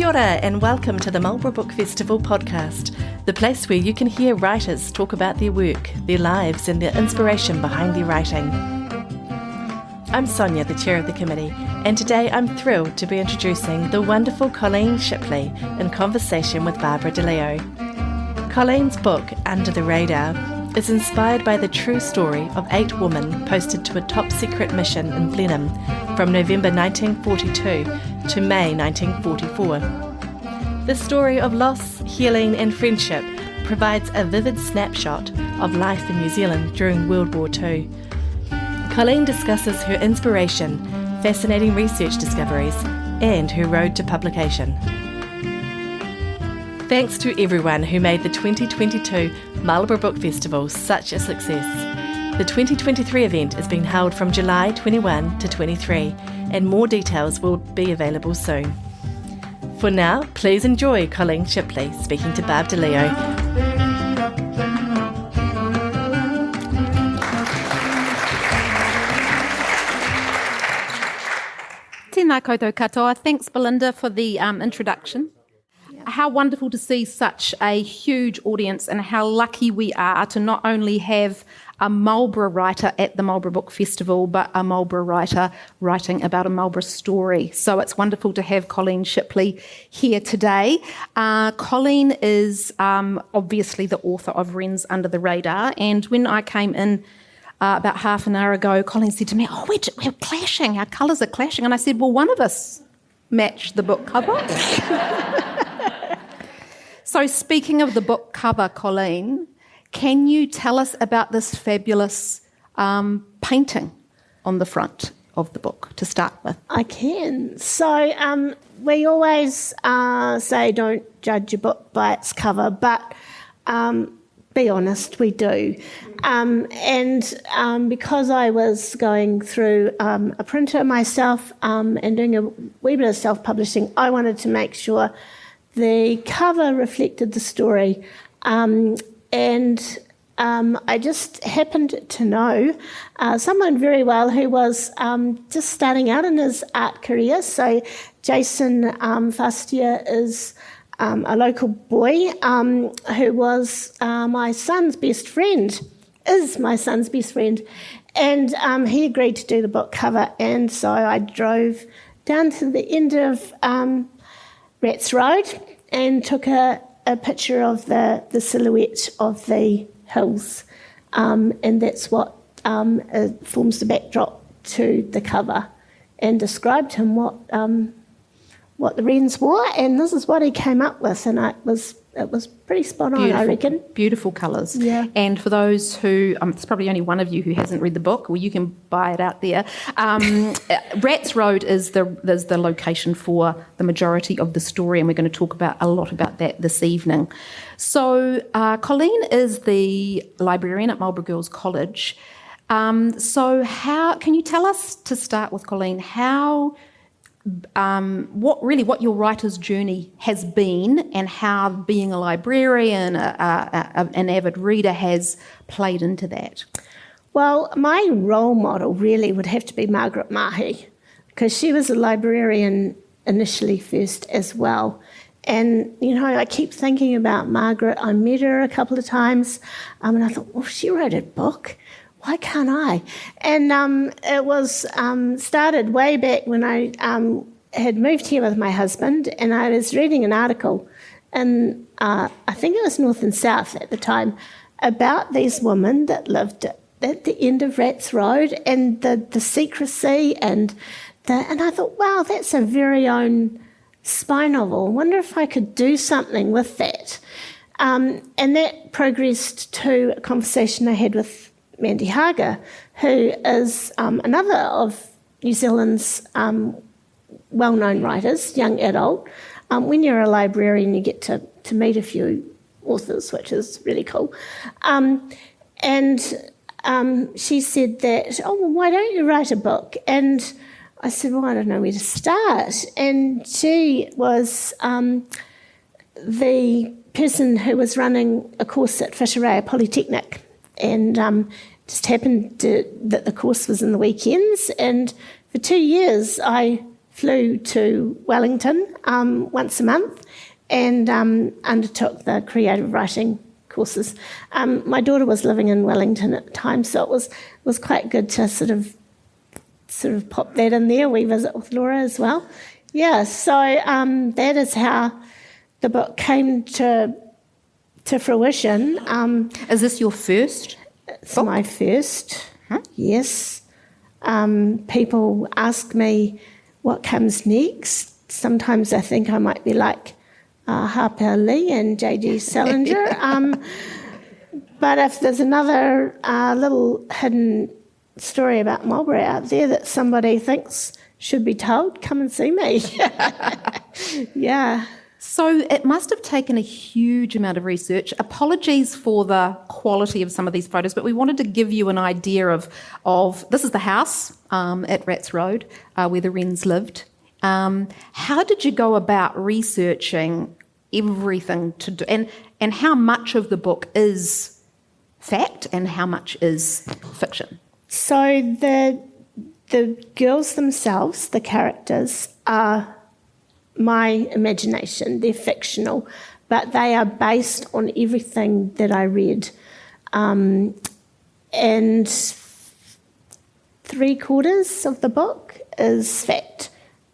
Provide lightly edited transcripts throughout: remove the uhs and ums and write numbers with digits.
Kia ora and welcome to the Marlborough Book Festival podcast, the place where you can hear writers talk about their work, their lives and their inspiration behind their writing. I'm Sonia, the chair of the committee, and today I'm thrilled to be introducing the wonderful Colleen Shipley in conversation with Barbara DeLeo. Colleen's book, Under the Radar, is inspired by the true story of 8 women posted to a top-secret mission in Blenheim from November 1942 to May 1944. The story of loss, healing and friendship provides a vivid snapshot of life in New Zealand during World War II. Colleen discusses her inspiration, fascinating research discoveries, and her road to publication. Thanks to everyone who made the 2022 Marlborough Book Festival such a success. The 2023 event is being held from July 21 to 23, and more details will be available soon. For now, please enjoy Colleen Shipley speaking to Barb DeLeo. Tēnā koutou katoa. Thanks, Belinda, for the introduction. How wonderful to see such a huge audience and how lucky we are to not only have a Marlborough writer at the Marlborough Book Festival, but a Marlborough writer writing about a Marlborough story. So it's wonderful to have Colleen Shipley here today. Colleen is obviously the author of Wrens Under the Radar, and when I came in about half an hour ago, Colleen said to me, we're clashing, our colours are clashing. And I said, well, one of us matched the book cover. So speaking of the book cover, Colleen, can you tell us about this fabulous painting on the front of the book to start with? I can. So we always say don't judge a book by its cover, but be honest, we do. And because I was going through a printer myself and doing a wee bit of self-publishing, I wanted to make sure the cover reflected the story. I just happened to know someone very well who was just starting out in his art career. So Jason Fustier is a local boy who was my son's best friend, and he agreed to do the book cover. And so I drove down to the end of Rats Road and took a picture of the silhouette of the hills, and that's what forms the backdrop to the cover, and described him what the Wrens wore, and this is what he came up with, and it was pretty spot on, I reckon. Beautiful colours. Yeah. And for those who, there's probably only one of you who hasn't read the book, well, you can buy it out there. Rats Road is the location for the majority of the story, and we're going to talk a lot about that this evening. So Colleen is the librarian at Marlborough Girls College. So how can you tell us, to start with, Colleen, how what your writer's journey has been, and how being a librarian, an avid reader, has played into that? Well, my role model really would have to be Margaret Mahi, because she was a librarian initially first as well. And, I keep thinking about Margaret. I met her a couple of times, and I thought, well, she wrote a book. Why can't I? And it was started way back when I had moved here with my husband, and I was reading an article, and I think it was North and South at the time, about these women that lived at the end of Rats Road, and the secrecy, and I thought, wow, that's a very own spy novel. I wonder if I could do something with that. And that progressed to a conversation I had with Mandy Hager, who is another of New Zealand's well-known writers, young adult. When you're a librarian, you get to meet a few authors, which is really cool. And she said that, why don't you write a book? And I said, well, I don't know where to start. And she was the person who was running a course at Fisherea Polytechnic, and just happened that the course was in the weekends, and for 2 years I flew to Wellington once a month and undertook the creative writing courses. My daughter was living in Wellington at the time, so it was quite good to sort of pop that in there. We visit with Laura as well. Yeah, so that is how the book came to fruition. Is this your first? It's book? My first, Huh? yes. People ask me what comes next. Sometimes I think I might be like Harper Lee and J.D. Salinger. But if there's another little hidden story about Marlborough out there that somebody thinks should be told, come and see me. Yeah. So it must have taken a huge amount of research. Apologies for the quality of some of these photos, but we wanted to give you an idea of this is the house at Rats Road where the Wrens lived. How did you go about researching everything to do, and how much of the book is fact and how much is fiction? So the girls themselves, the characters, are my imagination. They're fictional, but they are based on everything that I read. And 3/4 of the book is fact.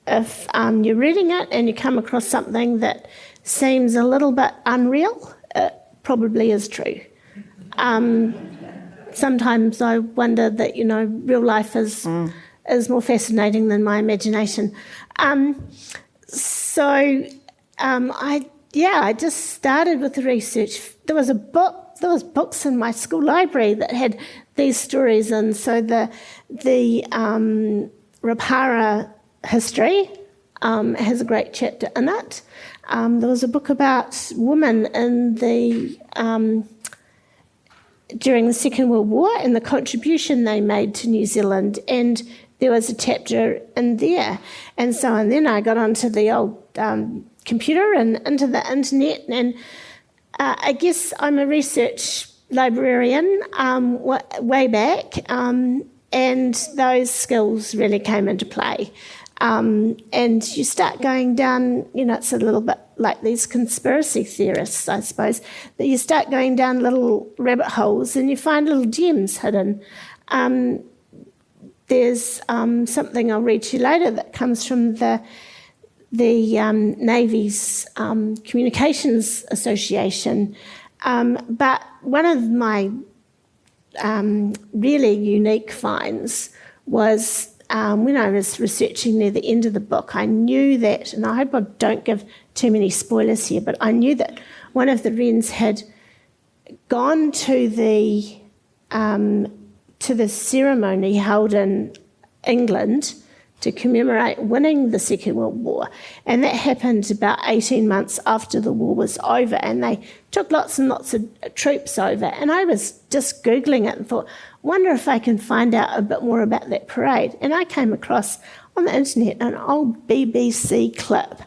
If you're reading it and you come across something that seems a little bit unreal, it probably is true. Sometimes I wonder that, real life is more fascinating than my imagination. I just started with the research. There was books in my school library that had these stories, and so the Rapara history has a great chapter in it. There was a book about women in during the Second World War and the contribution they made to New Zealand, and there was a chapter in there. And then I got onto the old computer and into the internet, and I guess I'm a research librarian way back, and those skills really came into play. And you start going down, it's a little bit like these conspiracy theorists, I suppose, that you start going down little rabbit holes and you find little gems hidden. There's something I'll read to you later that comes from the Navy's Communications Association. But one of my really unique finds was when I was researching near the end of the book, I knew that, and I hope I don't give too many spoilers here, but I knew that one of the Wrens had gone to the ceremony held in England to commemorate winning the Second World War, and that happened about 18 months after the war was over, and they took lots and lots of troops over, and I was just Googling it and thought, wonder if I can find out a bit more about that parade. And I came across on the internet an old BBC clip.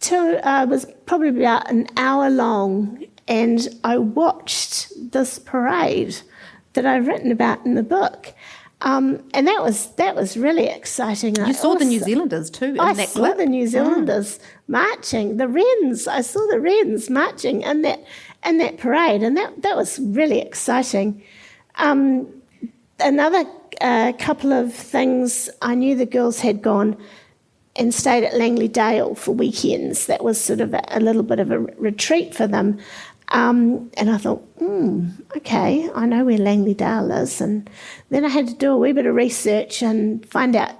It was probably about an hour long, and I watched this parade that I've written about in the book. And that was really exciting. You saw the New Zealanders too in that clip? I saw the New Zealanders marching, the Wrens. I saw the Wrens marching in that parade, and that was really exciting. Another couple of things, I knew the girls had gone and stayed at Langley Dale for weekends. That was sort of a little bit of a retreat for them. And I thought, okay, I know where Langley Dale is. And then I had to do a wee bit of research and find out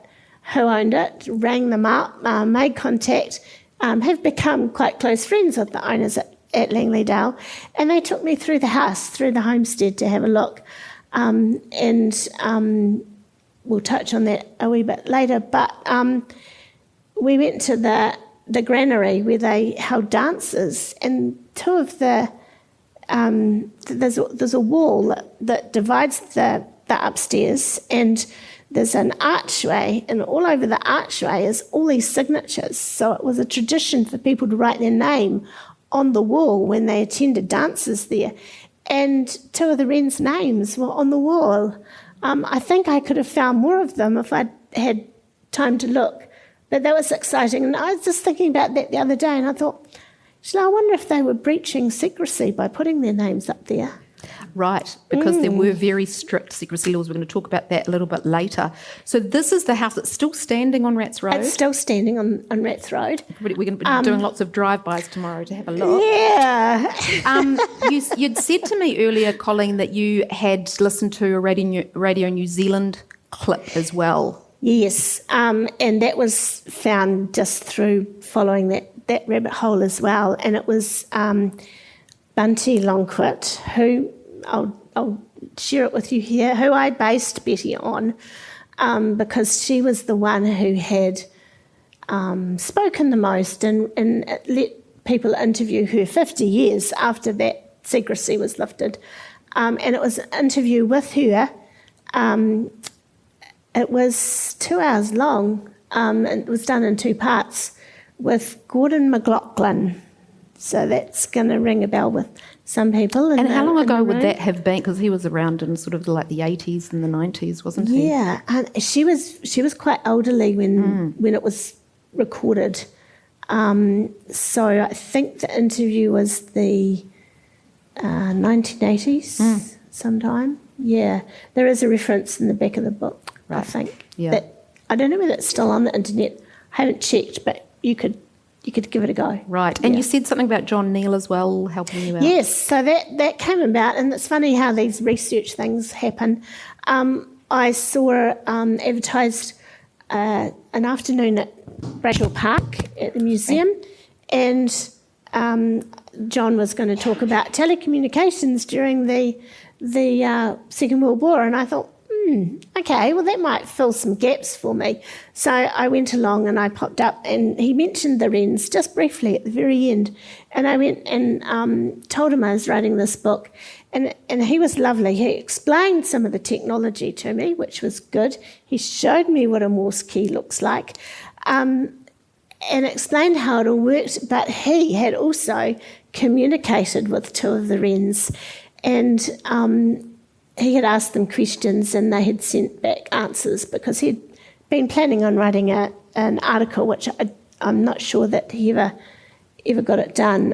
who owned it, rang them up, made contact, have become quite close friends with the owners at Langley Dale. And they took me through the house, through the homestead to have a look. And we'll touch on that a wee bit later. But we went to the granary where they held dances, and two of the there's a wall that divides the upstairs, and there's an archway, and all over the archway is all these signatures. So it was a tradition for people to write their name on the wall when they attended dances there. And two of the Wrens' names were on the wall. I think I could have found more of them if I'd had time to look But that was exciting. And I was just thinking about that the other day, and I thought, I wonder if they were breaching secrecy by putting their names up there. Right, because there were very strict secrecy laws. We're going to talk about that a little bit later. So this is the house that's still standing on Rats Road. It's still standing on Rats Road. We're going to be doing lots of drive-bys tomorrow to have a look. Yeah. You'd said to me earlier, Colleen, that you had listened to a Radio New Zealand clip as well. Yes, and that was found just through following that rabbit hole as well. And it was Bunty Longquit, who I'll share it with you here, who I based Betty on because she was the one who had spoken the most and let people interview her 50 years after that secrecy was lifted. And it was an interview with her. It was 2 hours long. It was done in 2 parts with Gordon McLaughlin. So that's going to ring a bell with some people. And how long ago would that have been? Because he was around in sort of like the 80s and the 90s, wasn't he? Yeah, and she was quite elderly when it was recorded. So I think the interview was the 1980s sometime. Yeah, there is a reference in the back of the book, right. I think. Yeah. That, I don't know whether it's still on the internet. I haven't checked, but you could give it a go. Right. And you said something about John Neal as well helping you out. Yes, so that came about, and it's funny how these research things happen. I saw advertised an afternoon at Bradshaw Park at the museum, and John was going to talk about telecommunications during the Second World War, and I thought, okay, well, that might fill some gaps for me. So I went along and I popped up, and he mentioned the Wrens just briefly at the very end. And I went and told him I was writing this book, and he was lovely. He explained some of the technology to me, which was good. He showed me what a Morse key looks like, and explained how it all worked, but he had also communicated with 2 of the Wrens, and he had asked them questions and they had sent back answers because he'd been planning on writing an article, which I'm not sure that he ever got it done,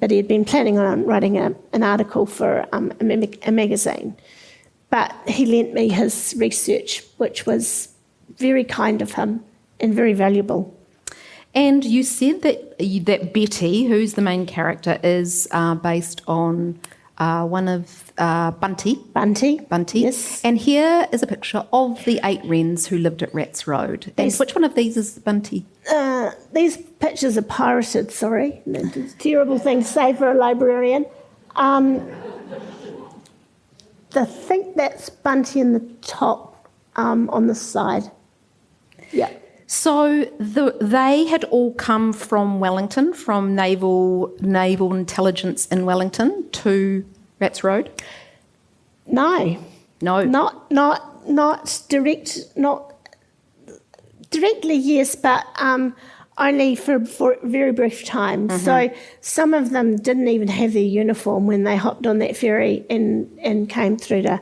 but he had been planning on writing an article for a magazine. But he lent me his research, which was very kind of him and very valuable. And you said that Betty, who's the main character, is based on one of Bunty. Bunty. Yes. And here is a picture of the 8 Wrens who lived at Rats Road. And which one of these is Bunty? These pictures are pirated, sorry. That's a terrible thing to say for a librarian. I think that's Bunty in the top on the side. Yeah. So they had all come from Wellington, from naval intelligence in Wellington to Rats Road? No. Not directly, yes, but only for a very brief time. Mm-hmm. So some of them didn't even have their uniform when they hopped on that ferry and came through to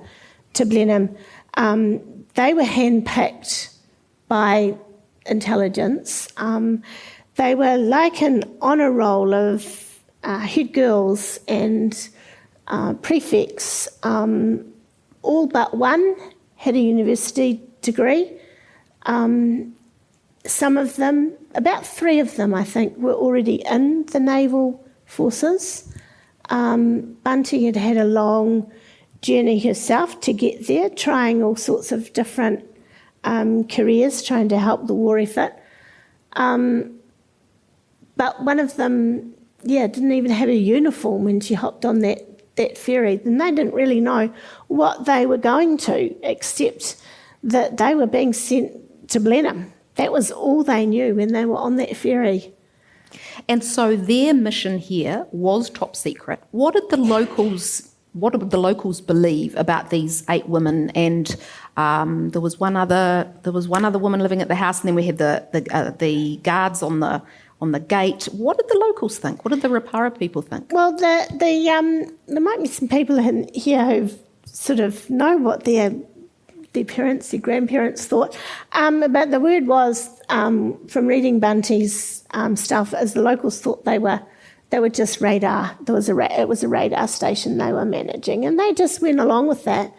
Blenheim. They were handpicked by intelligence. They were like an honour roll of head girls and prefects. All but one had a university degree. Some of them, about 3 of them, I think, were already in the naval forces. Bunty had had a long journey herself to get there, trying all sorts of different careers, trying to help the war effort. But one of them, didn't even have a uniform when she hopped on that ferry. And they didn't really know what they were going to, except that they were being sent to Blenheim. That was all they knew when they were on that ferry. And so their mission here was top secret. What did the locals believe about these 8 women? And there was one other woman living at the house, and then we had the guards on the gate. What did the locals think? What did the Rapara people think? Well, there might be some people in here who sort of know what their their parents, their grandparents thought. But the word was, from reading Bunty's stuff, as the locals thought they were just radar. It was a radar station they were managing, and they just went along with that.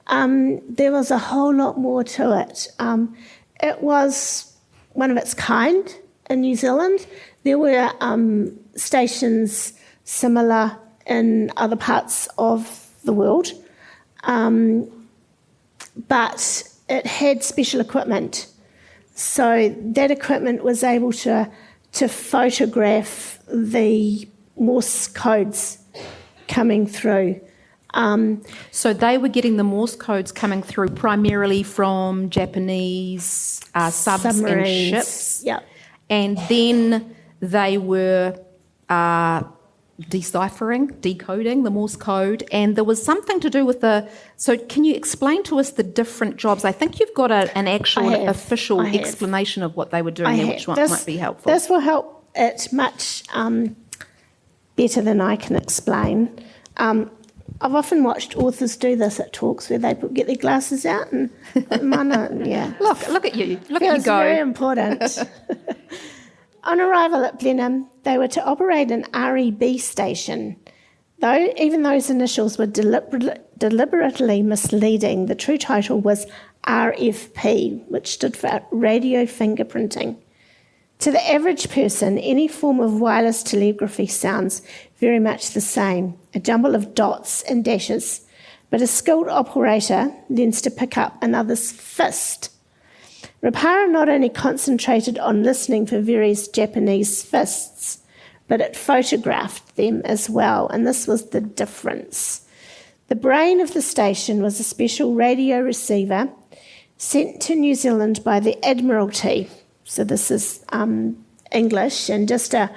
There was a whole lot more to it. It was one of its kind in New Zealand. There were stations similar in other parts of the world, but it had special equipment. So that equipment was able to photograph the Morse codes coming through. So they were getting the Morse codes coming through primarily from Japanese subs and ships. Yep. And then they were decoding the Morse code, and there was something to do with so can you explain to us the different jobs? I think you've got an actual official explanation of what they were doing there, which might be helpful. This will help it much better than I can explain. I've often watched authors do this at talks where they get their glasses out and yeah. Look at you. Look at you go. Very important. On arrival at Blenheim, they were to operate an REB station. Though even those initials were deliberately misleading, the true title was RFP, which stood for radio fingerprinting. To the average person, any form of wireless telegraphy sounds very much the same, a jumble of dots and dashes, but a skilled operator learns to pick up another's fist. Rapara not only concentrated on listening for various Japanese fists, but it photographed them as well, and this was the difference. The brain of the station was a special radio receiver sent to New Zealand by the Admiralty. So this is English, and just a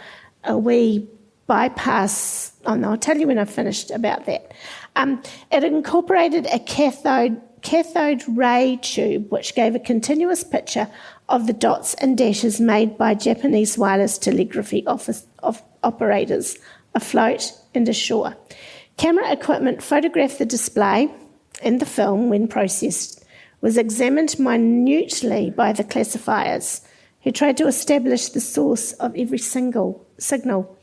wee bypass. Oh no, I'll tell you when I've finished about that. It incorporated a cathode ray tube, which gave a continuous picture of the dots and dashes made by Japanese wireless telegraphy operators afloat and ashore. Camera equipment photographed the display, and the film, when processed, was examined minutely by the classifiers, who tried to establish the source of every single signal.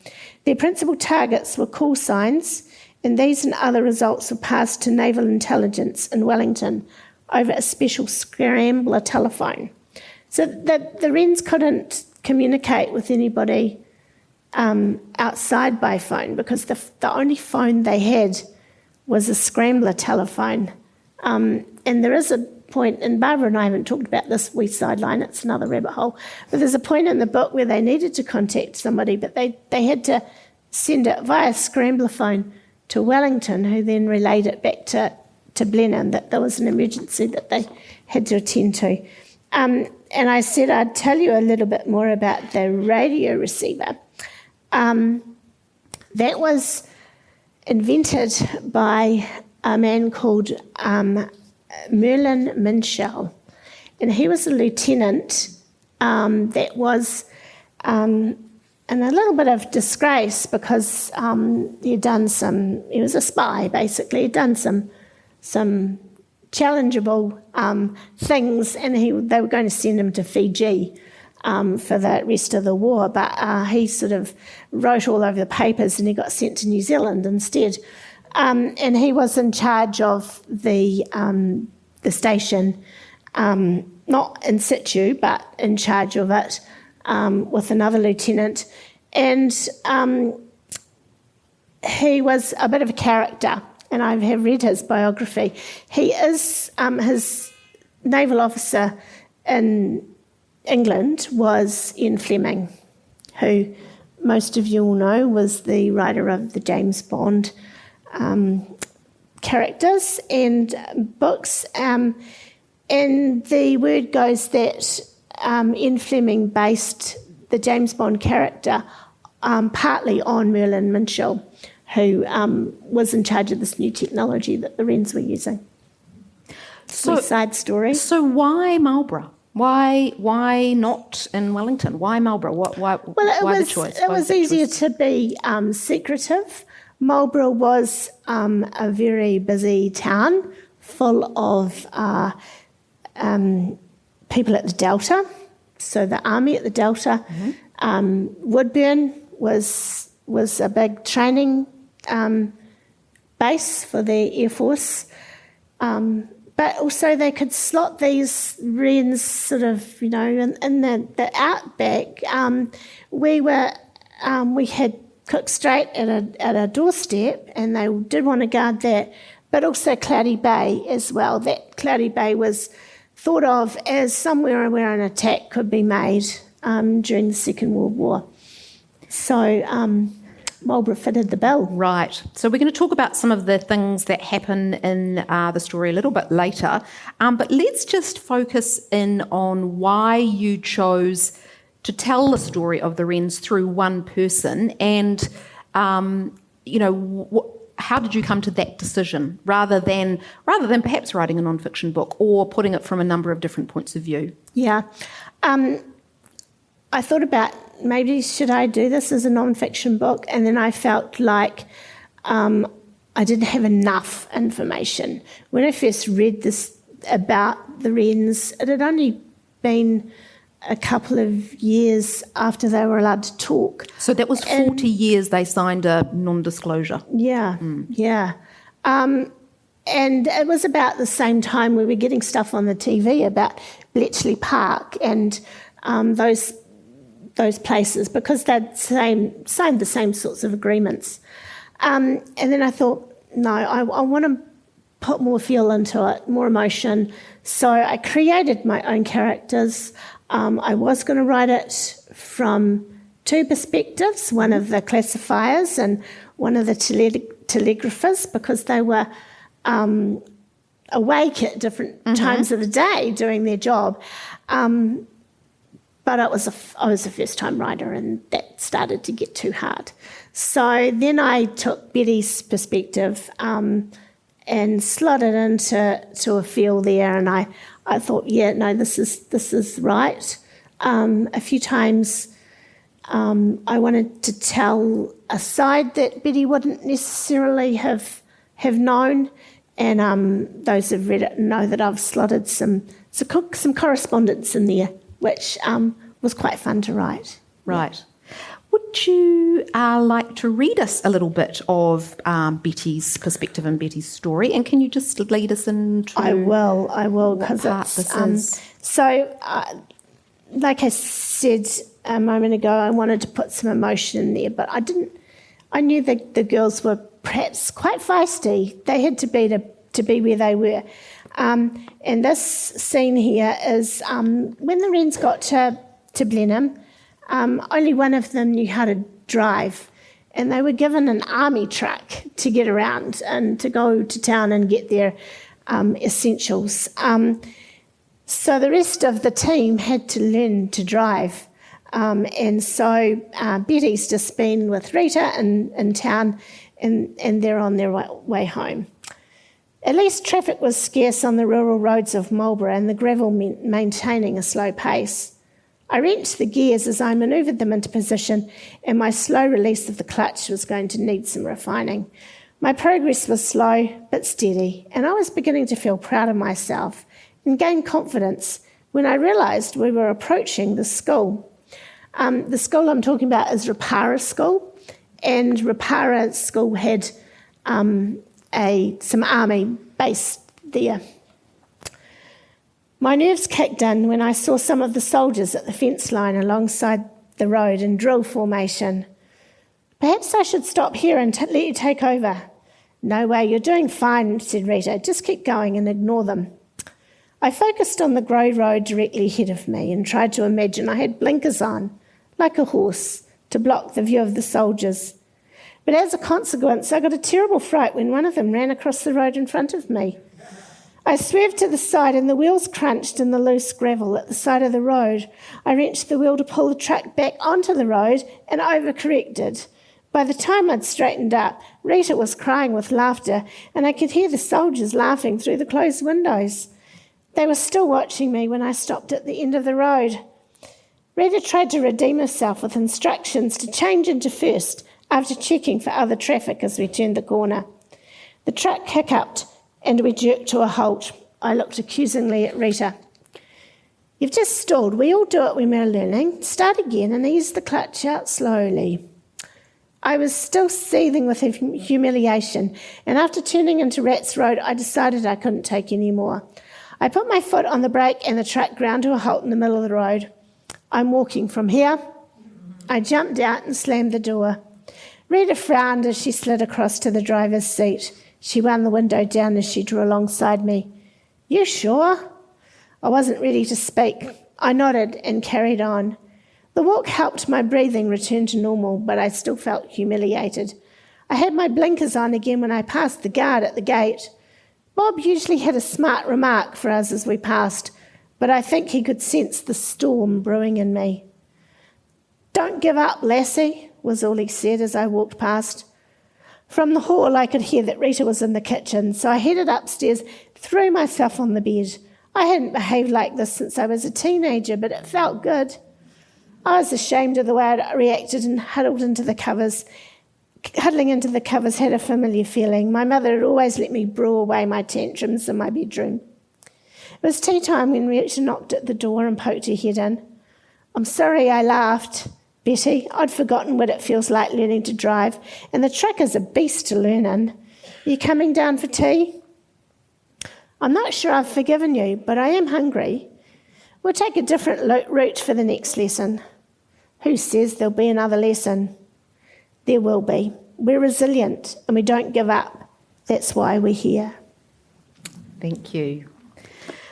Their principal targets were call signs, and these and other results were passed to Naval Intelligence in Wellington over a special scrambler telephone. So the Wrens couldn't communicate with anybody outside by phone, because the only phone they had was a scrambler telephone. And there is a point, and Barbara and I haven't talked about this, we sideline, it's another rabbit hole, but there's a point in the book where they needed to contact somebody, but they had to send it via scrambler phone to Wellington, who then relayed it back to Blenheim, that there was an emergency that they had to attend to. And I said I'd tell you a little bit more about the radio receiver. That was invented by a man called Merlin Minshall, and he was a lieutenant that was in a little bit of disgrace because he was a spy basically, he'd done some challengeable things, and they were going to send him to Fiji for the rest of the war, but he sort of wrote all over the papers and he got sent to New Zealand instead. And he was in charge of the station, not in situ, but in charge of it with another lieutenant. And he was a bit of a character, and I have read his biography. He is, his naval officer in England was Ian Fleming, who most of you will know was the writer of the James Bond characters and books, and the word goes that Ian Fleming based the James Bond character partly on Merlin Minshall, who was in charge of this new technology that the Wrens were using. So, side story. So why Marlborough? Why not in Wellington? Why Marlborough? Why the choice? It was easier to be secretive. Marlborough was a very busy town full of people at the Delta, so the army at the Delta. Woodburn was a big training base for the Air Force. But also they could slot these wrens sort of, in the outback. We had Cook Strait at a doorstep, and they did want to guard that, but also Cloudy Bay as well. That Cloudy Bay was thought of as somewhere where an attack could be made during the Second World War. So Marlborough fitted the bill. Right. So we're going to talk about some of the things that happen in the story a little bit later. But let's just focus in on why you chose to tell the story of the wrens through one person, and how did you come to that decision rather than perhaps writing a non-fiction book or putting it from a number of different points of view? Yeah. I thought about maybe should I do this as a non-fiction book, and then I felt like I didn't have enough information. When I first read this about the wrens, it had only been a couple of years after they were allowed to talk. So that was 40 years they signed a non-disclosure. Yeah, yeah. And it was about the same time we were getting stuff on the TV about Bletchley Park and those places, because they'd signed the same sorts of agreements. And then I thought, no, I want to put more feel into it, more emotion. So I created my own characters. I was going to write it from two perspectives, one of the classifiers and one of the telegraphers, because they were awake at different times of the day doing their job. But I was a first-time writer, and that started to get too hard. So then I took Betty's perspective and slotted into a feel there, and I thought, yeah, no, this is right. A few times I wanted to tell a side that Betty wouldn't necessarily have known, and those who've read it know that I've slotted some correspondence in there, which was quite fun to write. Right. Would you like to read us a little bit of Betty's perspective and Betty's story? And can you just lead us into I will, because it's... So, like I said a moment ago, I wanted to put some emotion in there, but I knew that the girls were perhaps quite feisty. They had to be where they were. And this scene here is when the wrens got to Blenheim, only one of them knew how to drive, and they were given an army truck to get around and to go to town and get their essentials. So the rest of the team had to learn to drive. And so Betty's just been with Rita in town, and they're on their way home. At least traffic was scarce on the rural roads of Marlborough, and the gravel meant maintaining a slow pace. I wrenched the gears as I manoeuvred them into position, and my slow release of the clutch was going to need some refining. My progress was slow but steady, and I was beginning to feel proud of myself and gain confidence when I realised we were approaching the school. The school I'm talking about is Rapara School, and Rapara School had some army based there. My nerves kicked in when I saw some of the soldiers at the fence line alongside the road in drill formation. Perhaps I should stop here and let you take over. No way, you're doing fine, said Rita. Just keep going and ignore them. I focused on the grey road directly ahead of me and tried to imagine I had blinkers on, like a horse, to block the view of the soldiers. But as a consequence, I got a terrible fright when one of them ran across the road in front of me. I swerved to the side and the wheels crunched in the loose gravel at the side of the road. I wrenched the wheel to pull the truck back onto the road and overcorrected. By the time I'd straightened up, Rita was crying with laughter, and I could hear the soldiers laughing through the closed windows. They were still watching me when I stopped at the end of the road. Rita tried to redeem herself with instructions to change into first after checking for other traffic as we turned the corner. The truck hiccuped and we jerked to a halt. I looked accusingly at Rita. You've just stalled. We all do it when we're learning. Start again and ease the clutch out slowly. I was still seething with humiliation, and after turning into Rats Road, I decided I couldn't take any more. I put my foot on the brake and the truck ground to a halt in the middle of the road. I'm walking from here. I jumped out and slammed the door. Rita frowned as she slid across to the driver's seat. She wound the window down as she drew alongside me. You sure? I wasn't ready to speak. I nodded and carried on. The walk helped my breathing return to normal, but I still felt humiliated. I had my blinkers on again when I passed the guard at the gate. Bob usually had a smart remark for us as we passed, but I think he could sense the storm brewing in me. Don't give up, lassie, was all he said as I walked past. From the hall, I could hear that Rita was in the kitchen, so I headed upstairs, threw myself on the bed. I hadn't behaved like this since I was a teenager, but it felt good. I was ashamed of the way I'd reacted and huddling into the covers had a familiar feeling. My mother had always let me brew away my tantrums in my bedroom. It was tea time when Rita knocked at the door and poked her head in. I'm sorry, I laughed. Betty, I'd forgotten what it feels like learning to drive, and the truck is a beast to learn in. Are you coming down for tea? I'm not sure I've forgiven you, but I am hungry. We'll take a different route for the next lesson. Who says there'll be another lesson? There will be. We're resilient and we don't give up. That's why we're here. Thank you.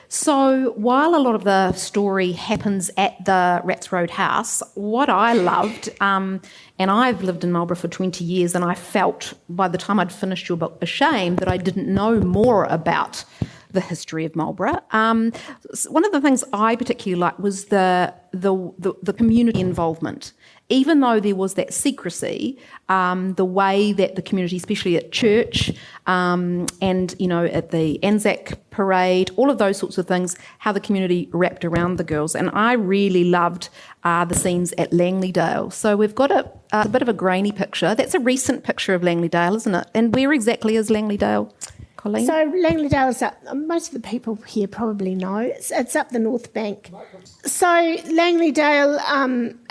So while a lot of the story happens at the Rats Road house, what I loved, and I've lived in Marlborough for 20 years, and I felt by the time I'd finished your book ashamed that I didn't know more about the history of Marlborough. One of the things I particularly liked was the community involvement. Even though there was that secrecy, the way that the community, especially at church and, at the Anzac parade, all of those sorts of things, how the community wrapped around the girls. And I really loved the scenes at Langley-Dale. So we've got a bit of a grainy picture. That's a recent picture of Langley-Dale, isn't it? And where exactly is Langley-Dale? Colleen? So Langley-Dale is up, most of the people here probably know, it's up the North Bank. So Langley-Dale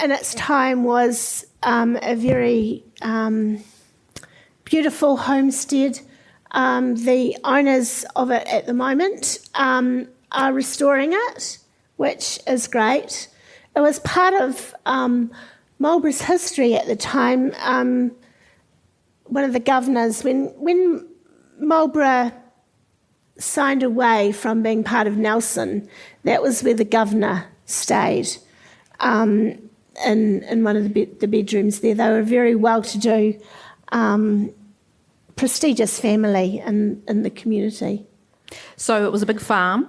in its time was a very beautiful homestead. The owners of it at the moment are restoring it, which is great. It was part of Marlborough's history at the time. One of the governors, when Marlborough signed away from being part of Nelson, that was where the governor stayed in one of the bedrooms there. They were a very well-to-do, prestigious family in the community. So it was a big farm?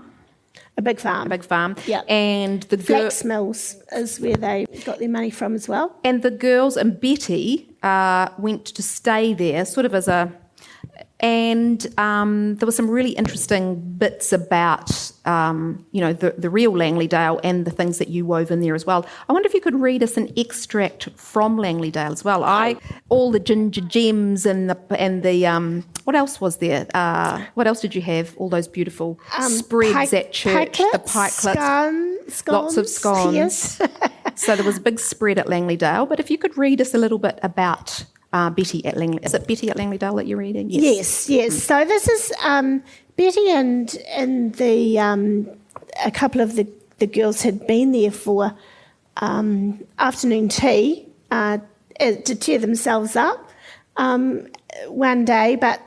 A big farm. A big farm. Yeah. And the Flax mills is where they got their money from as well. And the girls and Betty went to stay there sort of as a... And there were some really interesting bits about, the real Langley-Dale and the things that you wove in there as well. I wonder if you could read us an extract from Langley-Dale as well. All the ginger gems and the what else was there? What else did you have? All those beautiful spreads at church, the pikelets, lots of scones. Yes. So there was a big spread at Langley-Dale. But if you could read us a little bit about Betty at Langley. Is it Betty at Langley-Dale that you're reading? Yes. So this is Betty and the a couple of the girls had been there for afternoon tea to cheer themselves up one day, but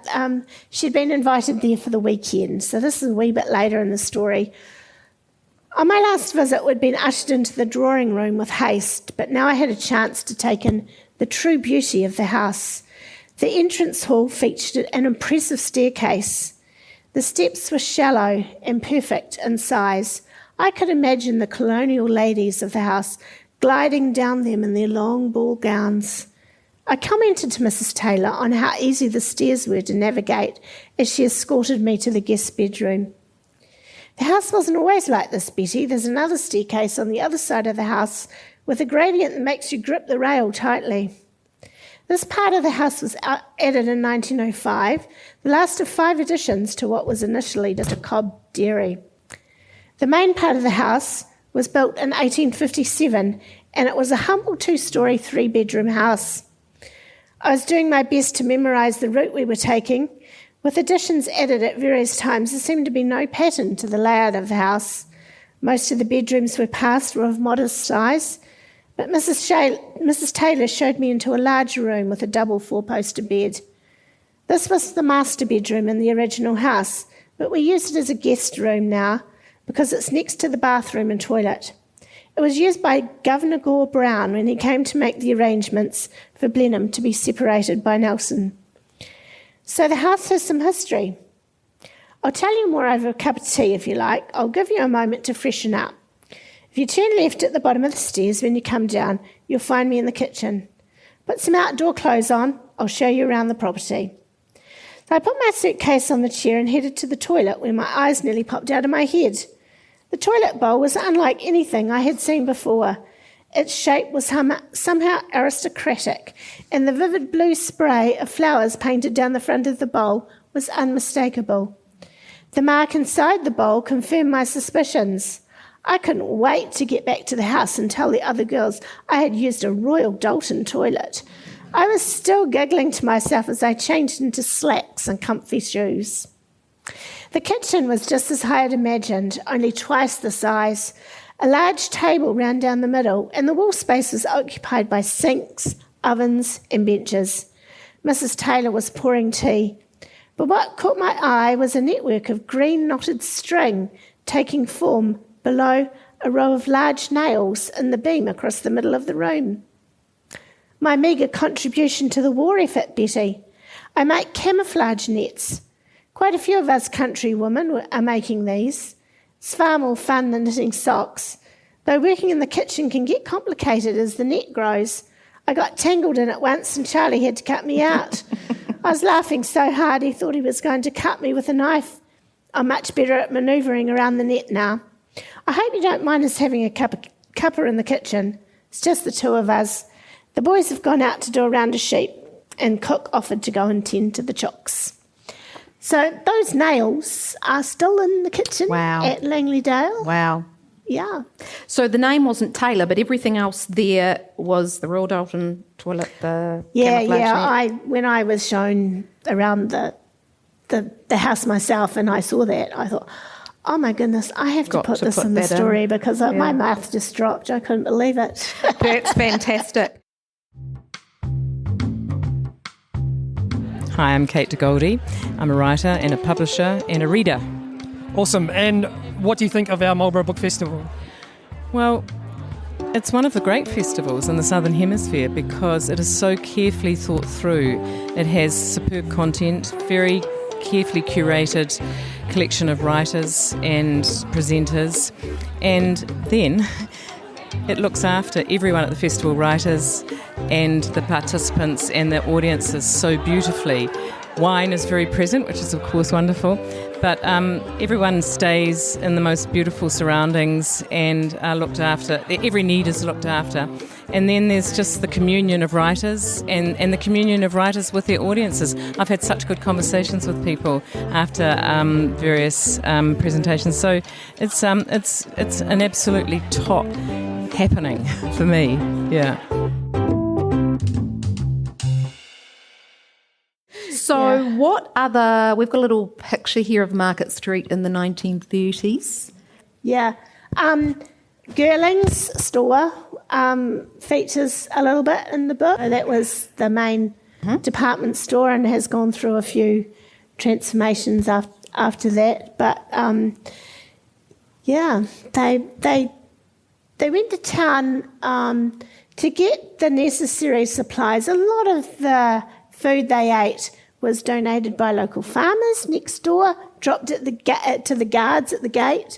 she'd been invited there for the weekend. So this is a wee bit later in the story. On my last visit, we'd been ushered into the drawing room with haste, but now I had a chance to take in the true beauty of the house. The entrance hall featured an impressive staircase. The steps were shallow and perfect in size. I could imagine the colonial ladies of the house gliding down them in their long ball gowns. I commented to Mrs. Taylor on how easy the stairs were to navigate as she escorted me to the guest bedroom. The house wasn't always like this, Betty. There's another staircase on the other side of the house with a gradient that makes you grip the rail tightly. This part of the house was added in 1905, the last of 5 additions to what was initially just a cob dairy. The main part of the house was built in 1857, and it was a humble 2-storey, 3-bedroom house. I was doing my best to memorise the route we were taking. With additions added at various times, there seemed to be no pattern to the layout of the house. Most of the bedrooms were pastoral of modest size, but Mrs. Taylor showed me into a larger room with a double 4-poster bed. This was the master bedroom in the original house, but we use it as a guest room now because it's next to the bathroom and toilet. It was used by Governor Gore Brown when he came to make the arrangements for Blenheim to be separated by Nelson. So the house has some history. I'll tell you more over a cup of tea if you like. I'll give you a moment to freshen up. If you turn left at the bottom of the stairs when you come down, you'll find me in the kitchen. Put some outdoor clothes on. I'll show you around the property. So I put my suitcase on the chair and headed to the toilet where my eyes nearly popped out of my head. The toilet bowl was unlike anything I had seen before. Its shape was somehow aristocratic, and the vivid blue spray of flowers painted down the front of the bowl was unmistakable. The mark inside the bowl confirmed my suspicions. I couldn't wait to get back to the house and tell the other girls I had used a Royal Dalton toilet. I was still giggling to myself as I changed into slacks and comfy shoes. The kitchen was just as I had imagined, only twice the size. A large table ran down the middle, and the wall space was occupied by sinks, ovens, and benches. Mrs. Taylor was pouring tea. But what caught my eye was a network of green knotted string taking form below a row of large nails in the beam across the middle of the room. My meagre contribution to the war effort, Betty. I make camouflage nets. Quite a few of us country women are making these. It's far more fun than knitting socks, though working in the kitchen can get complicated as the net grows. I got tangled in it once and Charlie had to cut me out. I was laughing so hard he thought he was going to cut me with a knife. I'm much better at manoeuvring around the net now. I hope you don't mind us having a cuppa in the kitchen. It's just the two of us. The boys have gone out to do a round of sheep, and Cook offered to go and tend to the chooks. So those nails are still in the kitchen at Langley-Dale. Wow. Yeah. So the name wasn't Taylor, but everything else there was the Royal Dalton toilet, the camouflage net. When I was shown around the house myself and I saw that, I thought, oh my goodness, I have to put this in the story because my mouth just dropped. I couldn't believe it. That's fantastic. Hi, I'm Kate DeGoldie. I'm a writer and a publisher and a reader. Awesome. And what do you think of our Marlborough Book Festival? Well, it's one of the great festivals in the Southern Hemisphere because it is so carefully thought through. It has superb content, very carefully curated collection of writers and presenters, and then it looks after everyone at the festival, writers and the participants and the audiences so beautifully. Wine is very present, which is of course wonderful, but everyone stays in the most beautiful surroundings and are looked after. Every need is looked after. And then there's just the communion of writers and the communion of writers with their audiences. I've had such good conversations with people after various presentations. So it's an absolutely top happening for me. Yeah. So what other... We've got a little picture here of Market Street in the 1930s. Yeah. Girling's store features a little bit in the book. That was the main department store and has gone through a few transformations after that. But, they went to town to get the necessary supplies. A lot of the food they ate was donated by local farmers next door, dropped at to the guards at the gate,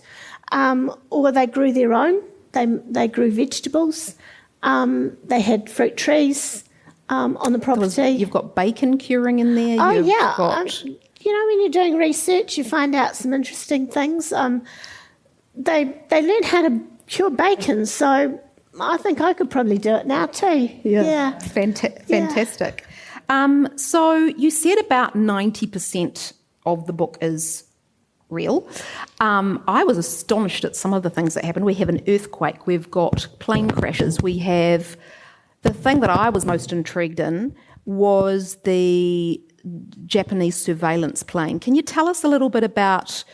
or they grew their own. They grew vegetables. They had fruit trees on the property. You've got bacon curing in there. Oh, yeah. When you're doing research, you find out some interesting things. They learned how to cure bacon, so I think I could probably do it now too. Yeah. Fantastic. So you said about 90% of the book is real. I was astonished at some of the things that happened. We have an earthquake, we've got plane crashes, we have... The thing that I was most intrigued in was the Japanese surveillance plane. Can you tell us a little bit about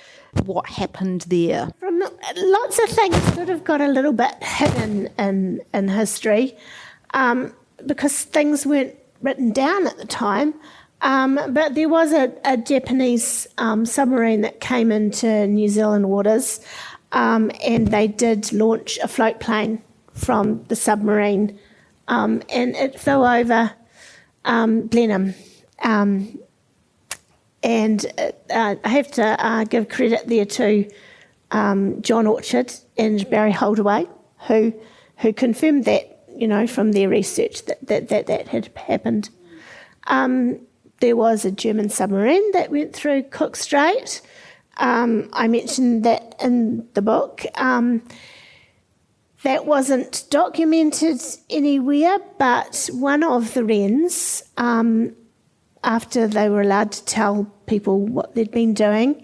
what happened there? Lots of things sort of got a little bit hidden in history because things weren't written down at the time. But there was a Japanese submarine that came into New Zealand waters, and they did launch a float plane from the submarine, and it flew over Blenheim. And I have to give credit there to John Orchard and Barry Holdaway, who confirmed that, from their research that had happened. There was a German submarine that went through Cook Strait. I mentioned that in the book. That wasn't documented anywhere, but one of the Wrens, after they were allowed to tell people what they'd been doing,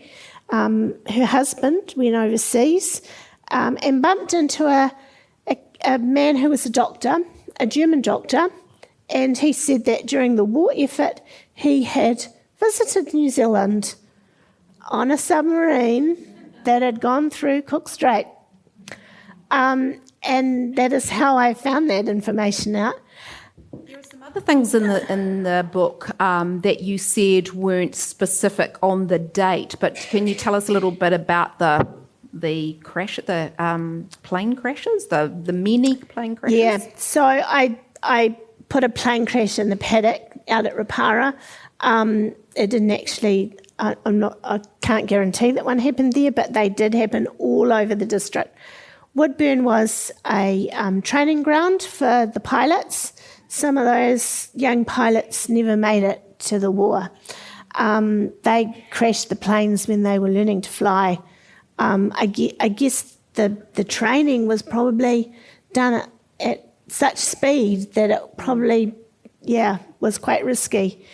her husband went overseas and bumped into a man who was a doctor, a German doctor, and he said that during the war effort he had visited New Zealand on a submarine that had gone through Cook Strait. And that is how I found that information out. There are some other things in the book that you said weren't specific on the date, but can you tell us a little bit about the crash, the plane crashes, the many plane crashes? Yeah, so I put a plane crash in the paddock out at Rapara. It didn't actually. I can't guarantee that one happened there, but they did happen all over the district. Woodburn was a training ground for the pilots. Some of those young pilots never made it to the war. They crashed the planes when they were learning to fly. I guess the training was probably done at such speed that it probably, was quite risky.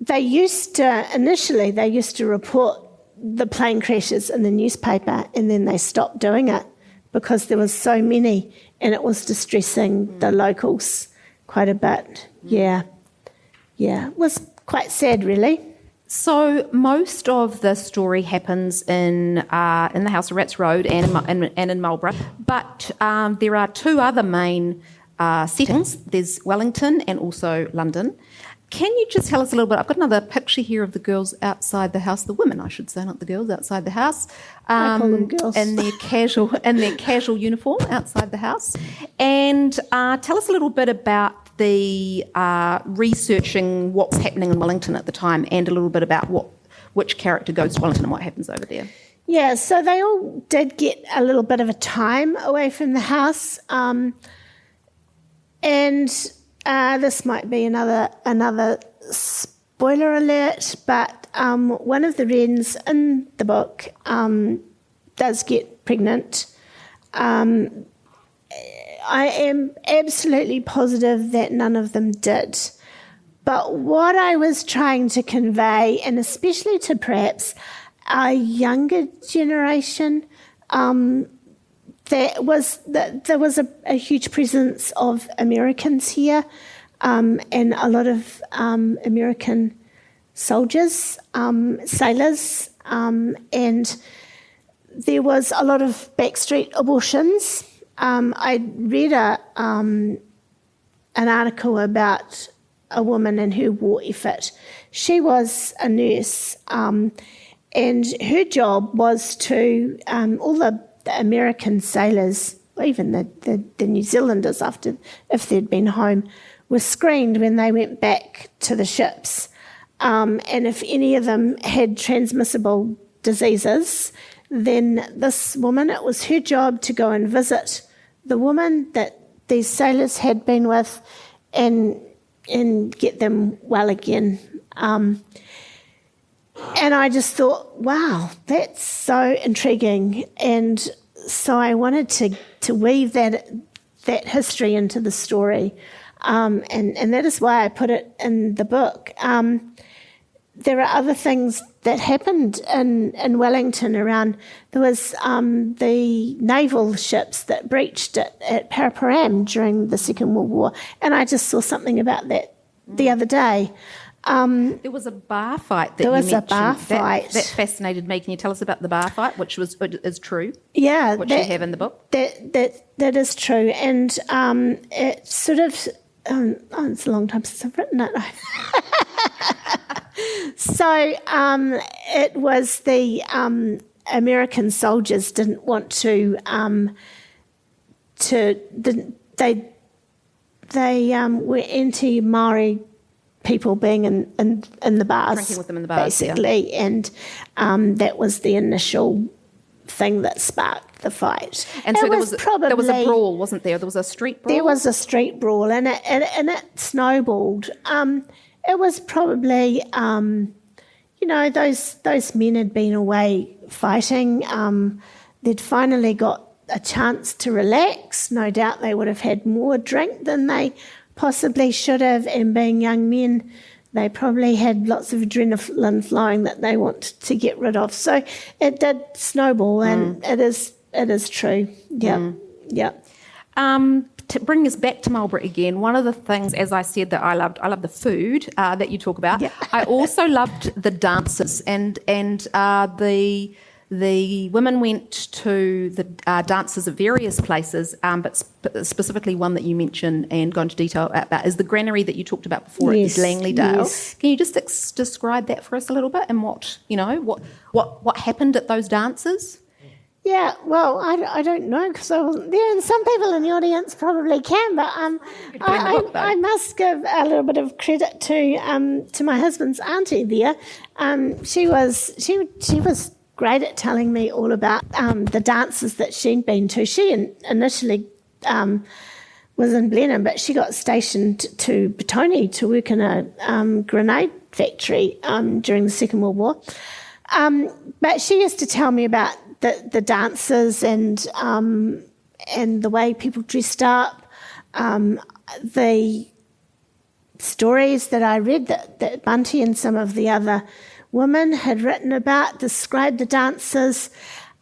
They used to report the plane crashes in the newspaper, and then they stopped doing it because there was so many, and it was distressing the locals quite a bit. Yeah. It was quite sad, really. So most of the story happens in the House of Rats Road and in Marlborough, but there are two other main settings. There's Wellington and also London. Can you just tell us a little bit? I've got another picture here of the girls outside the house, the women, I should say, not the girls, outside the house. I call them girls. In their casual uniform outside the house. And tell us a little bit about the researching what's happening in Wellington at the time, and a little bit about which character goes to Wellington and what happens over there. Yeah, so they all did get a little bit of a time away from the house. And this might be another spoiler alert, but one of the Wrens in the book does get pregnant. I am absolutely positive that none of them did. But what I was trying to convey, and especially to perhaps a younger generation, there was a huge presence of Americans here, and a lot of American soldiers, sailors, and there was a lot of backstreet abortions. I read an article about a woman and her war effort. She was a nurse, and her job was to all the American sailors, or even the New Zealanders, if they'd been home, were screened when they went back to the ships. And if any of them had transmissible diseases, then this woman, it was her job to go and visit the woman that these sailors had been with and get them well again. And I just thought, wow, that's so intriguing. And so I wanted to weave that history into the story. And that is why I put it in the book. there are other things that happened in Wellington around. There was the naval ships that breached at Paraparam during the Second World War, and I just saw something about that the other day. There was a bar fight that you mentioned. There was a bar fight. That fascinated me. Can you tell us about the bar fight, which is true? Yeah. Which you have in the book? That is true. And it sort of... it's a long time since I've written it. So it was the American soldiers didn't want to they were anti-Maori people being in the bars, drinking with them in the bars, basically, and that was the initial thing that sparked the fight. And so there was a brawl, wasn't there? There was a street brawl. There was a street brawl, and it snowballed. It was probably, those men had been away fighting. They'd finally got a chance to relax. No doubt they would have had more drink than they possibly should have, and being young men, they probably had lots of adrenaline flowing that they wanted to get rid of. So it did snowball, and it is true. Yeah, yeah. To bring us back to Marlborough again, one of the things, as I said, that I loved the food that you talk about. Yeah. I also loved the dances, and the women went to the dances at various places, but specifically one that you mentioned and go into detail about is the granary that you talked about before at Langley-Dale. Yes. Can you just describe that for us a little bit, and what happened at those dances? Yeah, well, I don't know because I wasn't there, and some people in the audience probably can, but I must give a little bit of credit to my husband's auntie there. She was great at telling me all about the dances that she'd been to. She initially was in Blenheim, but she got stationed to Petone to work in a grenade factory during the Second World War. But she used to tell me about the dances and the way people dressed up, the stories that I read that Bunty and some of the other women had written about, described the dances.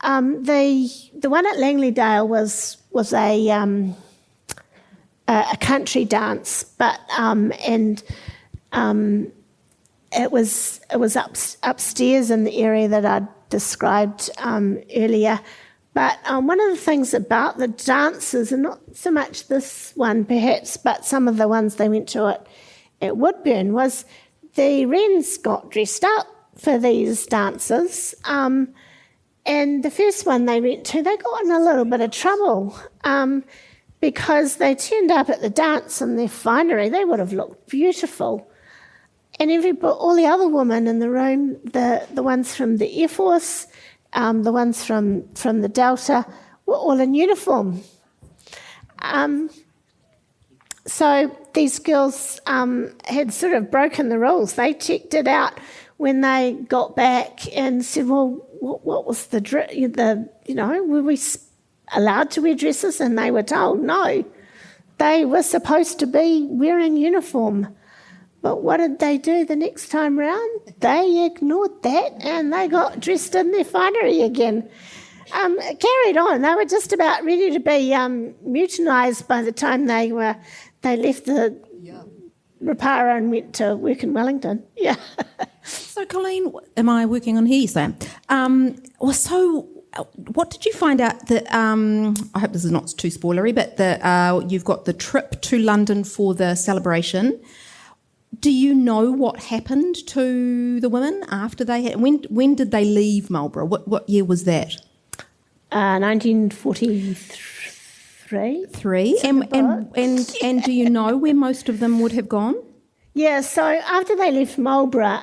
The one at Langley-Dale was a country dance, but it was upstairs in the area that I'd described earlier. But one of the things about the dances, and not so much this one perhaps, but some of the ones they went to at Woodburn, was the Wrens got dressed up for these dances. And the first one they went to, they got in a little bit of trouble because they turned up at the dance in their finery. They would have looked beautiful. And all the other women in the room, the ones from the Air Force, the ones from the Delta, were all in uniform. So these girls had sort of broken the rules. They checked it out when they got back and said, well, what was were we allowed to wear dresses? And they were told no. They were supposed to be wearing uniform. But what did they do the next time round? They ignored that and they got dressed in their finery again. It carried on. They were just about ready to be mutinised by the time they left the Rapara and went to work in Wellington. Yeah. So, Colleen, am I working on here, Sam? What did you find out that, I hope this is not too spoilery, but you've got the trip to London for the celebration. Do you know what happened to the women after they had... When did they leave Marlborough? What year was that? 1943. And do you know where most of them would have gone? Yeah, so after they left Marlborough,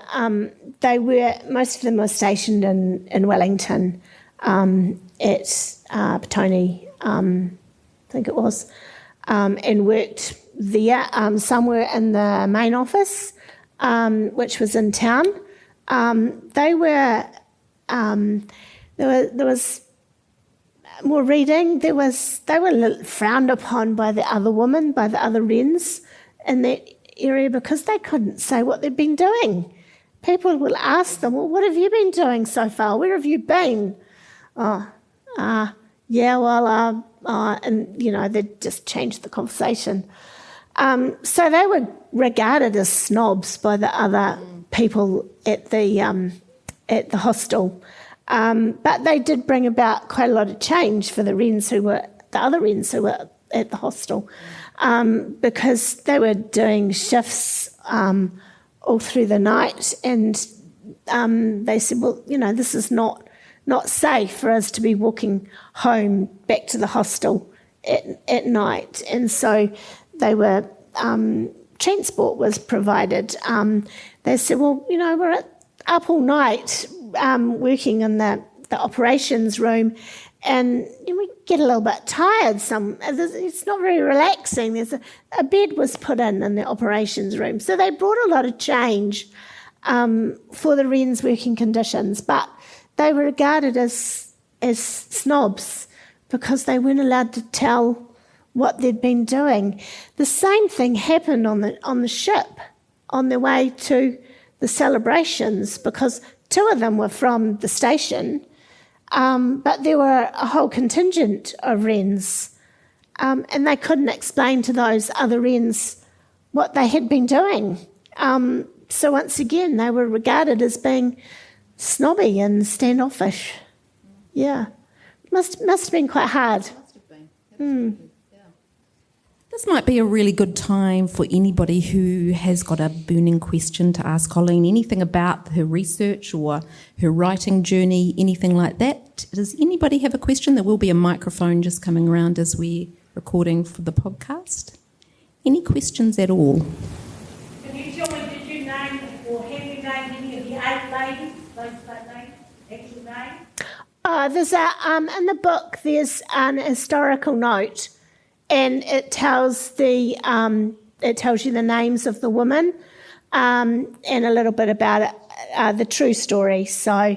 most of them were stationed in Wellington at Petone, I think it was, and worked there. Some were in the main office, which was in town. There was more reading. They were frowned upon by the other women, by the other Wrens in that area, because they couldn't say what they'd been doing. people will ask them, well, what have you been doing so far? Where have you been? And, they just changed the conversation. So they were regarded as snobs by the other people at the hostel. But they did bring about quite a lot of change for the other Wrens who were at the hostel, because they were doing shifts all through the night, and they said, well, this is not safe for us to be walking home back to the hostel at night. And so they were, transport was provided. They said, well, we're up all night working in the operations room, and we get a little bit tired. It's not very relaxing. There's a bed was put in the operations room. So they brought a lot of change for the Wrens' working conditions, but they were regarded as snobs because they weren't allowed to tell what they'd been doing. The same thing happened on the ship on their way to the celebrations, because 2 of them were from the station, but there were a whole contingent of Wrens, and they couldn't explain to those other Wrens what they had been doing. So once again, they were regarded as being snobby and standoffish. Yeah, must have been quite hard. Must have been. This might be a really good time for anybody who has got a burning question to ask Colleen, anything about her research or her writing journey, anything like that. Does anybody have a question? There will be a microphone just coming around as we're recording for the podcast. Any questions at all? Can you tell me, did you name or have you named any of the 8 ladies, those names, actual names? There's in the book, there's an historical note, and it tells you the names of the women, and a little bit about it, the true story. So,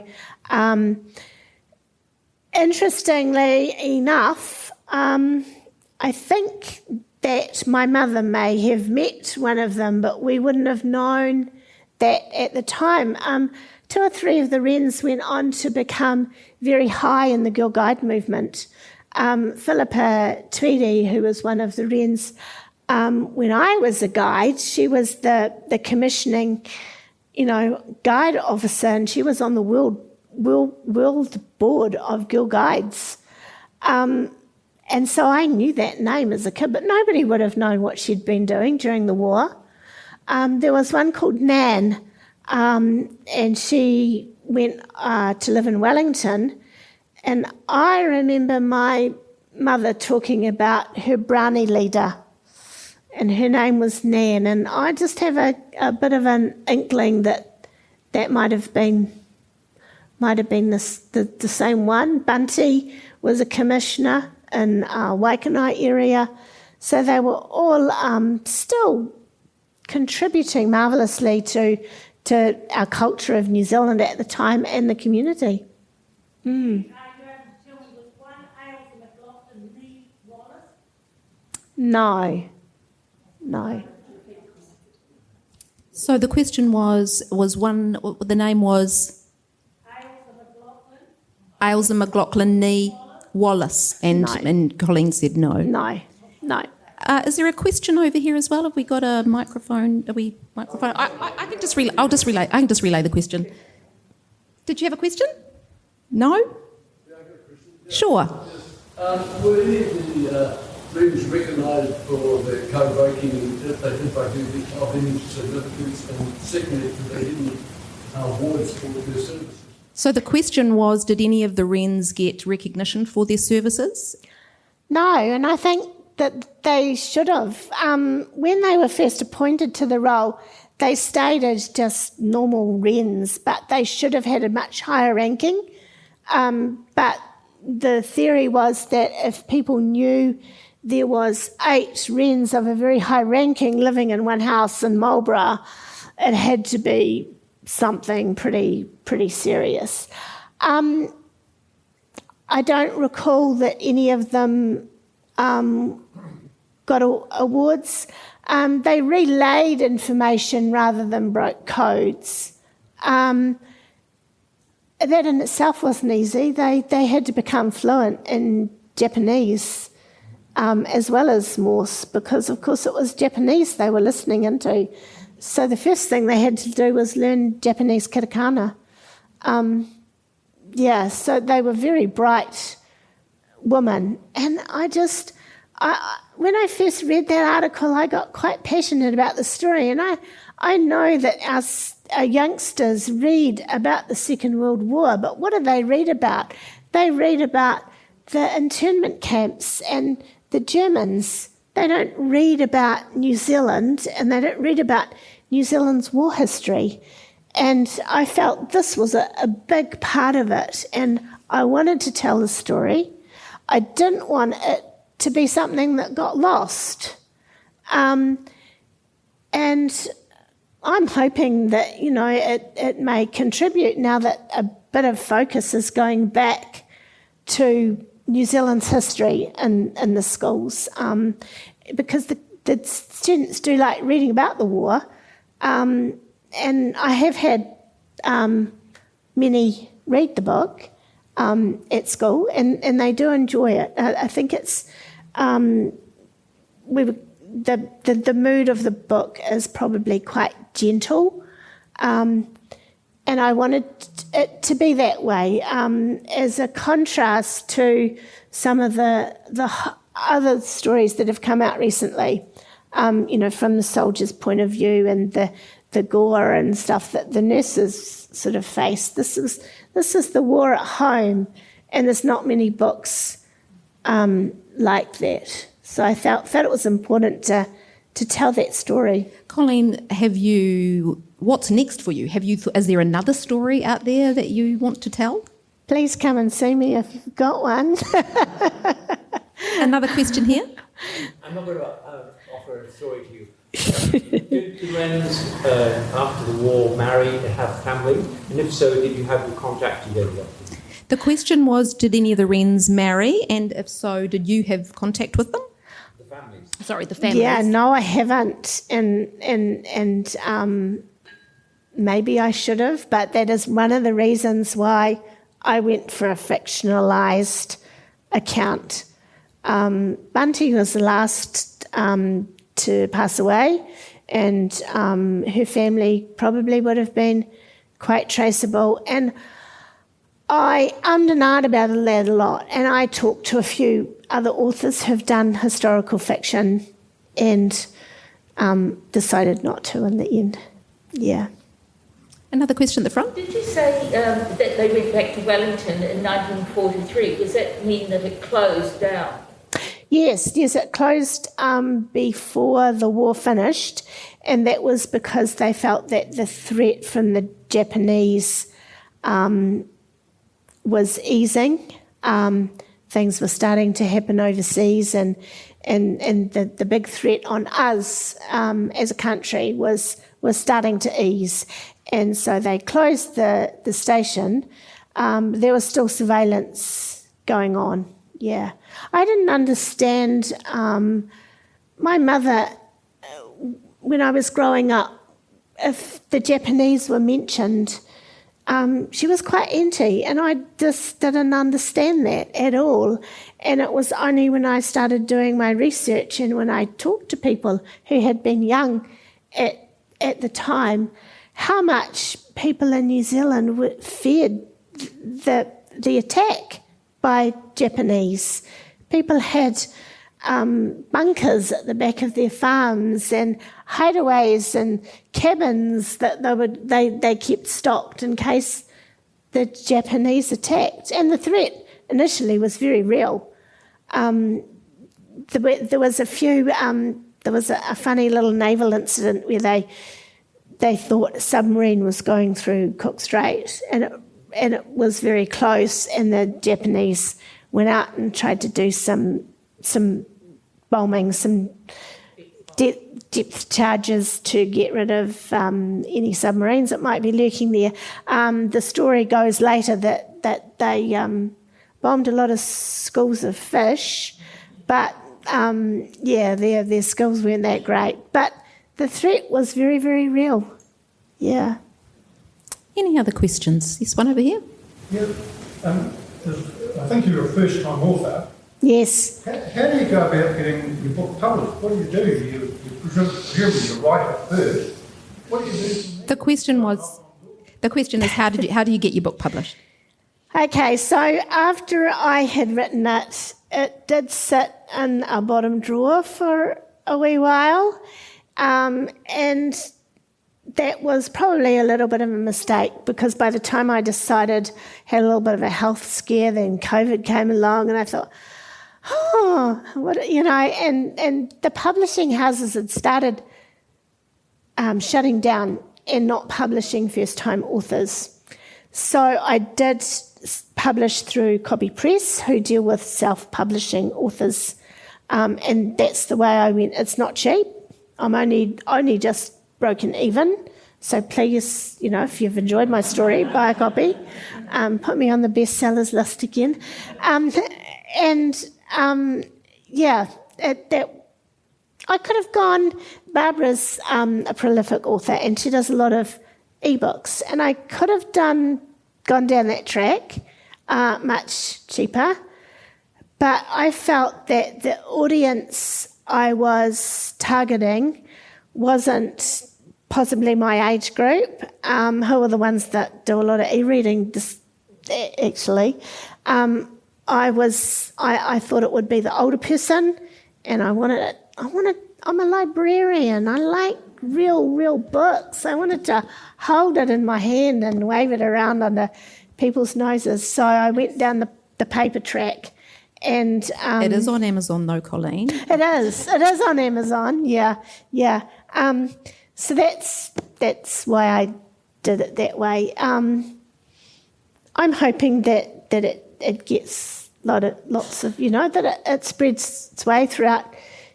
interestingly enough, I think that my mother may have met one of them, but we wouldn't have known that at the time. 2 or 3 of the Wrens went on to become very high in the Girl Guide movement. Philippa Tweedy, who was one of the Wrens, when I was a guide, she was the commissioning, guide officer, and she was on the world board of Girl Guides. And so I knew that name as a kid, but nobody would have known what she'd been doing during the war. There was one called Nan, and she went to live in Wellington. And I remember my mother talking about her brownie leader, and her name was Nan. And I just have a bit of an inkling that might have been the same one. Bunty was a commissioner in Waikanae area. So they were all still contributing marvellously to our culture of New Zealand at the time and the community. No. So the question was one, the name was Ailsa McLaughlin Nee Wallace, and Colleen said no. No. Is there a question over here as well? Have we got a microphone? I can just relay. I can just relay the question. Did you have a question? No? Yeah, I got a question. Sure. Were any of the Wrens recognised for the code breaking, if they did break anything of any significance, and secondly, did they get any awards for their services? So the question was, did any of the Wrens get recognition for their services? No, and I think that they should have. When they were first appointed to the role, they stayed as just normal Wrens, but they should have had a much higher ranking. But the theory was that if people knew there was 8 Wrens of a very high ranking living in one house in Marlborough, it had to be something pretty serious. I don't recall that any of them got awards. They relayed information rather than broke codes. That in itself wasn't easy. They had to become fluent in Japanese as well as Morse, because of course it was Japanese they were listening into. So the first thing they had to do was learn Japanese katakana. So they were very bright women. And when I first read that article, I got quite passionate about the story. And I know that our youngsters read about the Second World War, but what do they read about? They read about the internment camps and the Germans. They don't read about New Zealand, and they don't read about New Zealand's war history. And I felt this was a big part of it, and I wanted to tell the story. I didn't want it to be something that got lost. And I'm hoping that, it may contribute now that a bit of focus is going back to New Zealand's history in the schools, because the students do like reading about the war. And I have had many read the book at school, and they do enjoy it. I think it's the mood of the book is probably quite gentle, and I wanted it to be that way as a contrast to some of the other stories that have come out recently, from the soldiers' point of view and the gore and stuff that the nurses sort of face. This is the war at home, and there's not many books like that. So I felt it was important to tell that story. Colleen, what's next for you? Is there another story out there that you want to tell? Please come and see me if you've got one. Another question here. I'm not going to offer a story to you. Did the Wrens, after the war, marry and have family? And if so, did you have the contact you ended up with? The question was, did any of the Wrens marry? And if so, did you have contact with them? The families. Sorry, the families. Yeah, no, I haven't. And maybe I should have, but that is one of the reasons why I went for a fictionalised account. Bunty was the last to pass away, and her family probably would have been quite traceable. And I ummed and ahed about that a lot, and I talked to a few other authors who've done historical fiction and decided not to in the end. Yeah. Another question at the front. Did you say that they went back to Wellington in 1943? Does that mean that it closed down? Yes, it closed before the war finished, and that was because they felt that the threat from the Japanese was easing. Things were starting to happen overseas, and the big threat on us as a country was starting to ease. And so they closed the station. There was still surveillance going on. Yeah. I didn't understand. My mother, when I was growing up, if the Japanese were mentioned, she was quite anti, and I just didn't understand that at all. And it was only when I started doing my research and when I talked to people who had been young at the time, how much people in New Zealand feared the attack by Japanese. People had bunkers at the back of their farms and hideaways and cabins that they kept stocked in case the Japanese attacked. And the threat initially was very real. There was a funny little naval incident where they thought a submarine was going through Cook Strait, and it was very close, and the Japanese went out and tried to do some bombing, some depth charges to get rid of any submarines that might be lurking there. The story goes later that they bombed a lot of schools of fish, but their skills weren't that great. But the threat was very, very real. Yeah. Any other questions? This one over here. Yeah, I think you're a first-time author. Yes. How do you go about getting your book published? What do? You presumably you write it first. What do you do from there? The question is how do you get your book published? Okay, so after I had written it, it did sit in a bottom drawer for a wee while, and that was probably a little bit of a mistake, because by the time I decided, had a little bit of a health scare, then COVID came along, and I thought, and the publishing houses had started shutting down and not publishing first-time authors. So I did publish through Copy Press, who deal with self-publishing authors, and that's the way I went. It's not cheap. I'm only just broken even. So please, if you've enjoyed my story, buy a copy. Put me on the bestsellers list again. I could have gone. Barbara's a prolific author, and she does a lot of ebooks, and I could have gone down that track much cheaper, but I felt that the audience I was targeting wasn't possibly my age group, who are the ones that do a lot of e-reading. Actually, I thought it would be the older person, and I'm a librarian. I like real books. I wanted to hold it in my hand and wave it around under people's noses. So I went down the paper track. And it is on Amazon though, Colleen. It is on Amazon. Yeah. So that's why I did it that way. I'm hoping that it gets lots of that it spreads its way throughout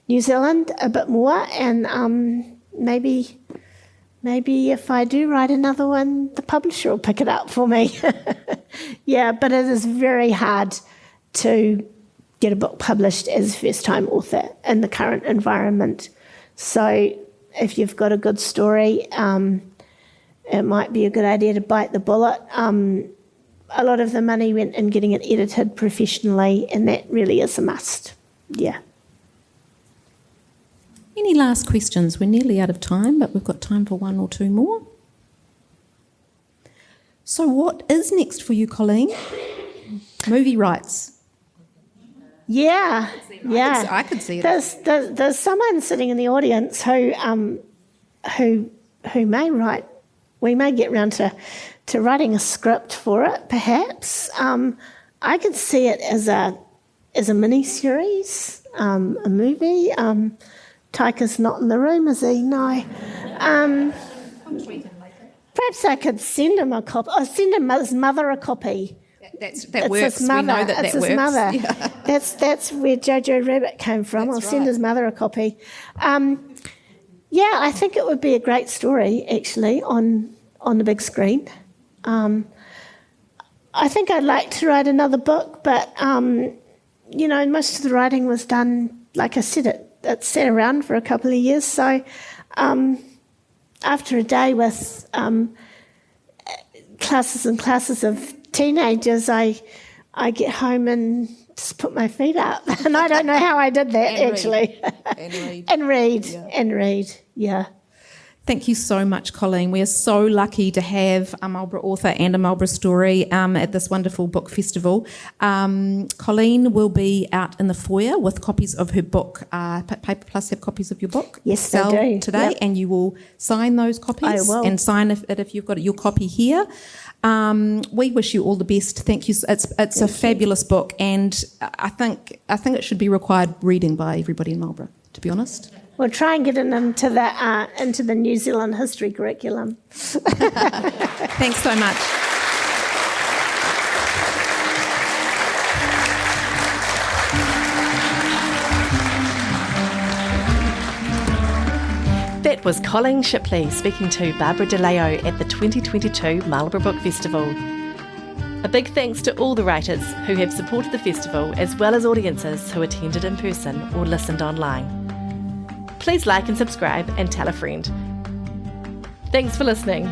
New Zealand a bit more, and maybe if I do write another one, the publisher will pick it up for me. Yeah, but it is very hard to get a book published as a first-time author in the current environment. So if you've got a good story, it might be a good idea to bite the bullet. A lot of the money went in getting it edited professionally, and that really is a must. Yeah. Any last questions? We're nearly out of time, but we've got time for one or two more. So what is next for you, Colleen? Movie rights. Yeah. I could see it. There's someone sitting in the audience who may write. We may get round to writing a script for it, perhaps. I could see it as a mini-series, a movie. Taika's not in the room, is he? No. Perhaps I could send him a copy. I'll send him his mother a copy. That works. His mother. We know that it's works. His mother. Yeah. That's where Jojo Rabbit came from. That's I'll send his mother a copy. I think it would be a great story, actually, on the big screen. I think I'd like to write another book, but, most of the writing was done, like I said, it sat around for a couple of years. So after a day with classes and classes of teenagers, I get home and just put my feet up. And I don't know how I did that, actually. And read. Yeah. Thank you so much, Colleen. We are so lucky to have a Marlborough author and a Marlborough story at this wonderful book festival. Colleen will be out in the foyer with copies of her book. Paper Plus have copies of your book. Yes, they do. Today, and you will sign those copies. I will. And sign it if you've got your copy here. We wish you all the best. Thank you. It's a fabulous book, and I think it should be required reading by everybody in Marlborough, to be honest. We'll try and get it into the New Zealand history curriculum. Thanks so much. That was Colleen Shipley speaking to Barbara DeLeo at the 2022 Marlborough Book Festival. A big thanks to all the writers who have supported the festival, as well as audiences who attended in person or listened online. Please like and subscribe and tell a friend. Thanks for listening.